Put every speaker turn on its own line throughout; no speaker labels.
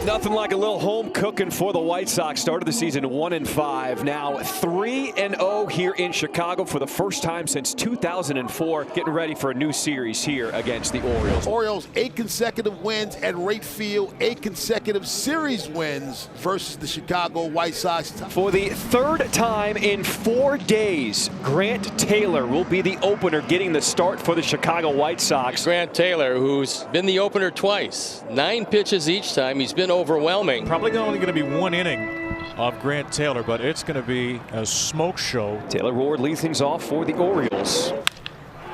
Nothing like a little home cooking for the White Sox. Started the season 1-5. Now 3-0 here in Chicago for the first time since 2004. Getting ready for a new series here against the Orioles.
Orioles 8 consecutive wins at Wright Field, 8 consecutive series wins versus the Chicago White Sox.
For the third time in 4 days, Grant Taylor will be the opener, getting the start for the Chicago White Sox.
Grant Taylor, who's been the opener twice, 9 pitches each time. He's been overwhelming.
Probably only going to be 1 inning of Grant Taylor, but it's going to be a smoke show.
Taylor Ward leads things off for the Orioles.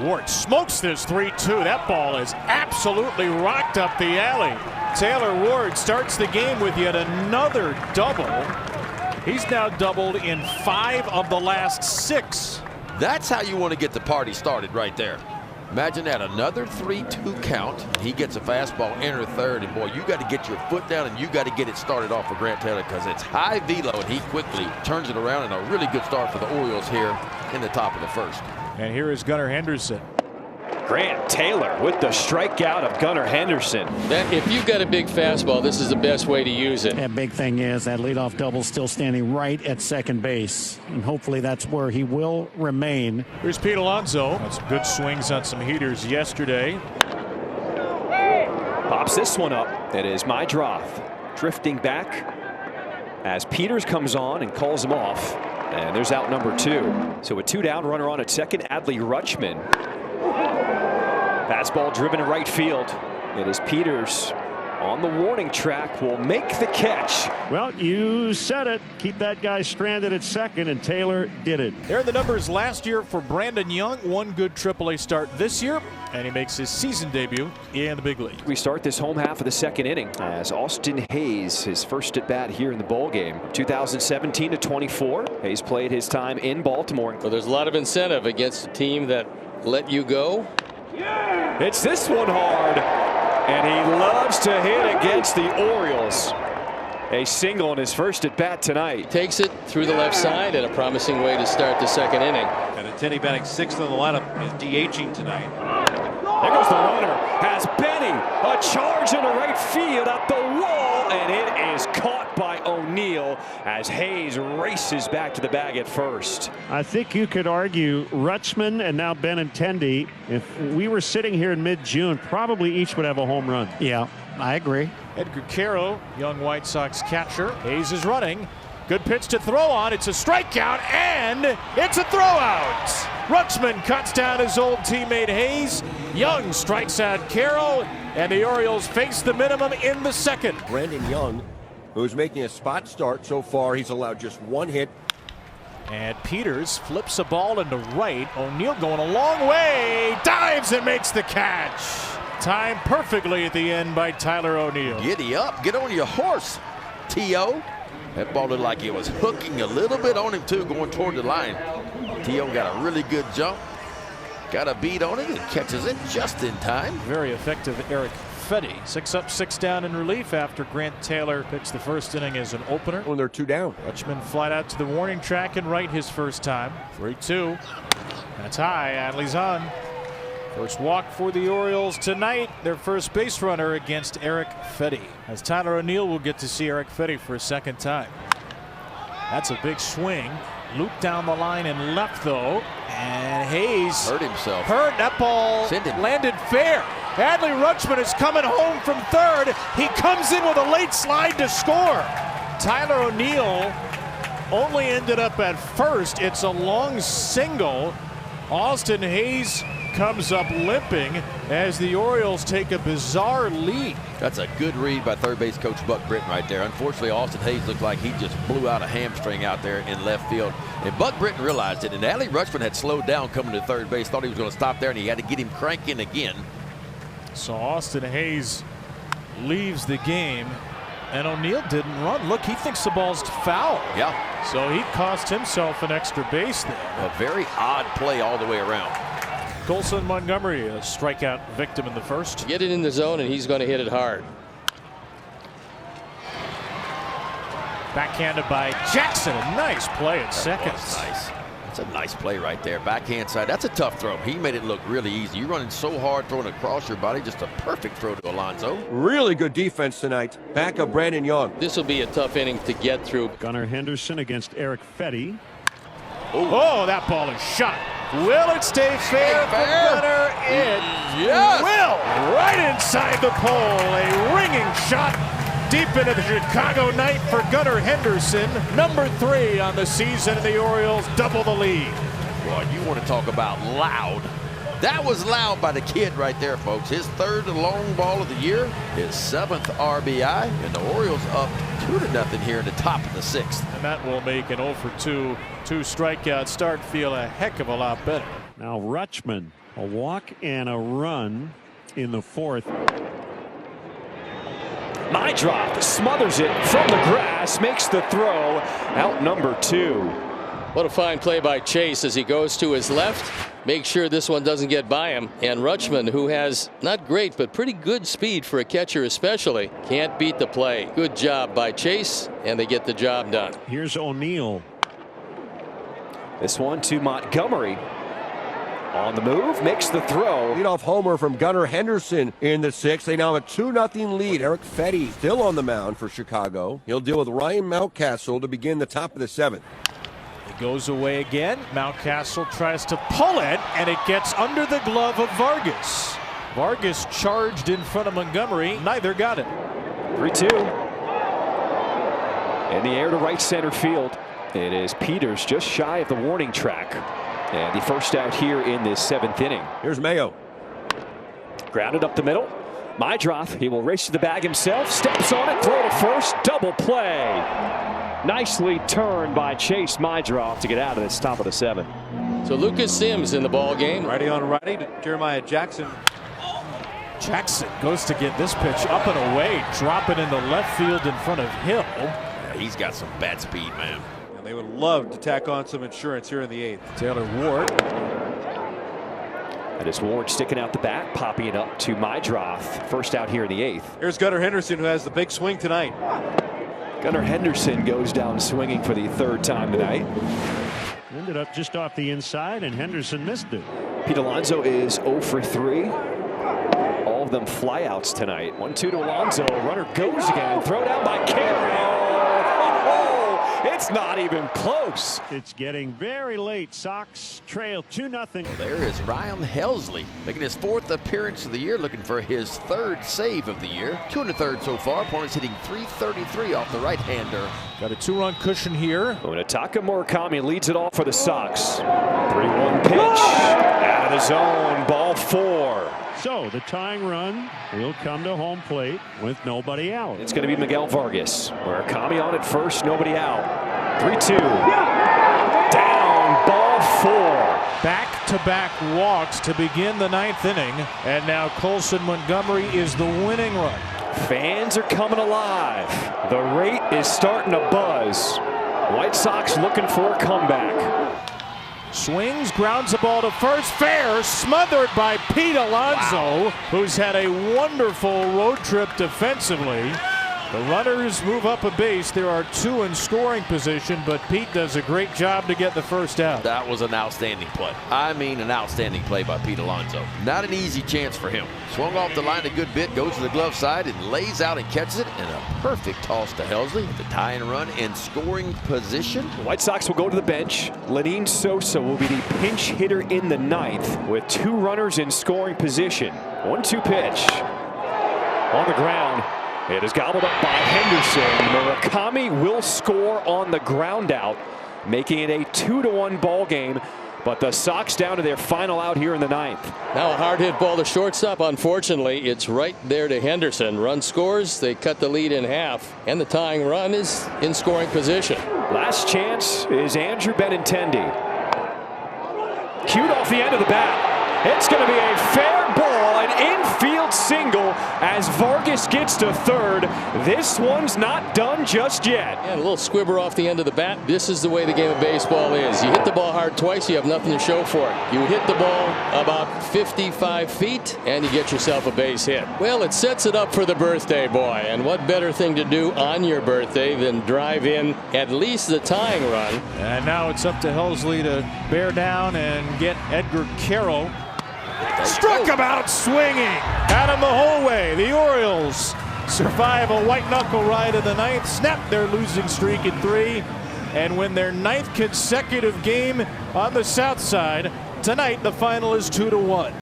Ward smokes this 3-2. That ball is absolutely rocked up the alley. Taylor Ward starts the game with yet another double. He's now doubled in 5 of the last 6.
That's how you want to get the party started right there. Imagine that, another 3-2 count. He gets a fastball, enter third, and boy, you got to get your foot down and you got to get it started off for Grant Taylor because it's high velo and he quickly turns it around, and a really good start for the Orioles here in the top of the first.
And here is Gunnar Henderson.
Grant Taylor with the strikeout of Gunnar Henderson.
If you've got a big fastball, this is the best way to use it.
That big thing is that leadoff double still standing right at second base, and hopefully that's where he will remain.
Here's Pete Alonso. Had some good swings on some heaters yesterday.
Pops this one up. It is Mydroth drifting back as Peters comes on and calls him off. And there's out number 2. So a 2 down, runner on at second, Adley Rutschman. Fastball driven to right field. It is Peters on the warning track, will make the catch.
Well, you said it. Keep that guy stranded at second, and Taylor did it.
There are the numbers last year for Brandon Young. 1 good AAA start this year, and he makes his season debut in the big league.
We start this home half of the second inning as Austin Hayes, his first at bat here in the ball game. 2017 to 24. Hayes played his time in Baltimore.
Well, there's a lot of incentive against a team that let you go.
It's this one hard, and he loves to hit against the Orioles. A single in his first at bat tonight.
Takes it through the left side, and a promising way to start the second inning.
Benintendi batting 6th in the lineup is DHing tonight.
There goes the runner. Has Benny a charge into right field at the wall, and it is caught by O'Neill as Hayes races back to the bag at first.
I think you could argue Rutschman and now Benintendi, if we were sitting here in mid-June, probably each would have a home run.
Yeah, I agree.
Edgar Caro, young White Sox catcher. Hayes is running. Good pitch to throw on. It's a strikeout, and it's a throwout. Rutschman cuts down his old teammate Hayes. Young strikes out Caro, and the Orioles face the minimum in the second.
Brandon Young, who's making a spot start so far, he's allowed just 1 hit.
And Peters flips a ball into right. O'Neill going a long way, dives and makes the catch. Timed perfectly at the end by Tyler O'Neill.
Giddy up, get on your horse, T.O. That ball looked like it was hooking a little bit on him too, going toward the line. T.O. got a really good jump, got a beat on it, and catches it just in time.
Very effective Eric Fetty. 6 up, 6 down in relief after Grant Taylor pitched the first inning as an opener.
When they're 2 down.
Rutschman flied out to the warning track and right his first time. 3-2. That's high. Adley's on. First walk for the Orioles tonight. Their first base runner against Eric Fetty. As Tyler O'Neill will get to see Eric Fetty for a second time. That's a big swing. Looped down the line and left though. And Hayes
Hurt himself.
That ball landed fair. Adley Rutschman is coming home from third. He comes in with a late slide to score. Tyler O'Neill only ended up at first. It's a long single. Austin Hayes comes up limping as the Orioles take a bizarre lead.
That's a good read by third base coach Buck Britton right there. Unfortunately, Austin Hayes looked like he just blew out a hamstring out there in left field. And Buck Britton realized it, and Adley Rutschman had slowed down coming to third base, thought he was going to stop there, and he had to get him cranking again.
So Austin Hayes leaves the game, and O'Neill didn't run. Look, he thinks the ball's foul.
Yeah.
So he cost himself an extra base there.
A very odd play all the way around.
Colson Montgomery, a strikeout victim in the first.
Get it in the zone, and he's going to hit it hard.
Backhanded by Jackson. A nice play at second.
Nice. That's a nice play right there. Backhand side. That's a tough throw. He made it look really easy. You're running so hard, throwing across your body. Just a perfect throw to Alonso.
Really good defense tonight. Back of Brandon Young.
This will be a tough inning to get through.
Gunnar Henderson against Eric Fetty.
Oh, that ball is shot. Will it stay fair for Gunnar? It will. Right inside the pole. A ringing shot deep into the Chicago night for Gunnar Henderson. Number 3 on the season, and the Orioles double the lead.
Boy, you want to talk about loud. That was loud by the kid right there, folks. His 3rd long ball of the year, his 7th RBI, and the Orioles up 2-0 here in the top of the 6th.
And that will make an 0-for-2 2-strikeout start feel a heck of a lot better.
Now Rutschman, a walk and a run in the 4th.
Mydroth smothers it from the grass, makes the throw, out number 2.
What a fine play by Chase as he goes to his left. Make sure this one doesn't get by him. And Rutschman, who has not great but pretty good speed for a catcher especially, can't beat the play. Good job by Chase, and they get the job done.
Here's O'Neill.
This one to Montgomery. On the move, makes the throw.
Leadoff homer from Gunnar Henderson in the 6th. They now have a 2-0 lead. Eric Fetty still on the mound for Chicago. He'll deal with Ryan Mountcastle to begin the top of the 7th.
It goes away again. Mountcastle tries to pull it, and it gets under the glove of Vargas. Vargas charged in front of Montgomery. Neither got it.
3-2. In the air to right center field. It is Peters just shy of the warning track. And the first out here in this 7th inning.
Here's Mayo.
Grounded up the middle. Mydroth, he will race to the bag himself. Steps on it, throw to first. Double play. Nicely turned by Chase Mydroth to get out of this top of the 7th.
So Lucas Sims in the ball game.
Righty on righty to Jeremiah Jackson.
Jackson goes to get this pitch up and away, drop it into left field in front of Hill.
Yeah, he's got some bat speed, man.
And they would love to tack on some insurance here in the 8th.
Taylor Ward.
That is Ward sticking out the bat, popping it up to Mydroth. First out here in the 8th.
Here's Gunnar Henderson, who has the big swing tonight.
Gunnar Henderson goes down swinging for the 3rd time tonight.
Ended up just off the inside, and Henderson missed it.
Pete Alonso is 0 for 3. All of them flyouts tonight. 1-2 to Alonso. Runner goes again. Throw down by Carroll. It's not even close.
It's getting very late. Sox trail 2-0.
There is Ryan Helsley making his 4th appearance of the year, looking for his 3rd save of the year. 2 1/3 so far. Opponent's hitting .333 off the right-hander.
Got a 2-run cushion here.
Unataka Murakami leads it off for the Sox. 3-1 pitch. Out of the zone. Ball 4.
So the tying run will come to home plate with nobody out.
It's going to be Miguel Vargas. Murakami on at first, nobody out. 3-2. Down, ball 4.
Back-to-back walks to begin the 9th inning. And now Colson Montgomery is the winning run.
Fans are coming alive. The rate is starting to buzz. White Sox looking for a comeback.
Swings, grounds the ball to first, fair, smothered by Pete Alonso, who's had a wonderful road trip defensively. The runners move up a base. There are 2 in scoring position, but Pete does a great job to get the first out.
That was an outstanding play. I mean, an outstanding play by Pete Alonso. Not an easy chance for him. Swung off the line a good bit, goes to the glove side and lays out and catches it, and a perfect toss to Helsley. The tie and run in scoring position.
The White Sox will go to the bench. Lenyn Sosa will be the pinch hitter in the 9th with 2 runners in scoring position. 1-2 pitch. On the ground. It is gobbled up by Henderson. Murakami will score on the ground out, making it a 2-1 ball game. But the Sox down to their final out here in the 9th.
Now a hard hit ball to shortstop. Unfortunately, it's right there to Henderson. Run scores. They cut the lead in half. And the tying run is in scoring position.
Last chance is Andrew Benintendi. Cued off the end of the bat. It's going to be a fair ball, An infield single as Vargas gets to third. This one's not done just yet.
And a little squibber off the end of the bat. This is the way the game of baseball is. You hit the ball hard twice, you have nothing to show for it. You hit the ball about 55 feet, and you get yourself a base hit. Well, it sets it up for the birthday boy. And what better thing to do on your birthday than drive in at least the tying run.
And now it's up to Helsley to bear down and get Edgar Carroll. Struck him out swinging. Got him the whole way. The Orioles survive a white knuckle ride in the ninth, snap their losing streak in 3, and win their 9th consecutive game on the south side. Tonight the final is 2-1.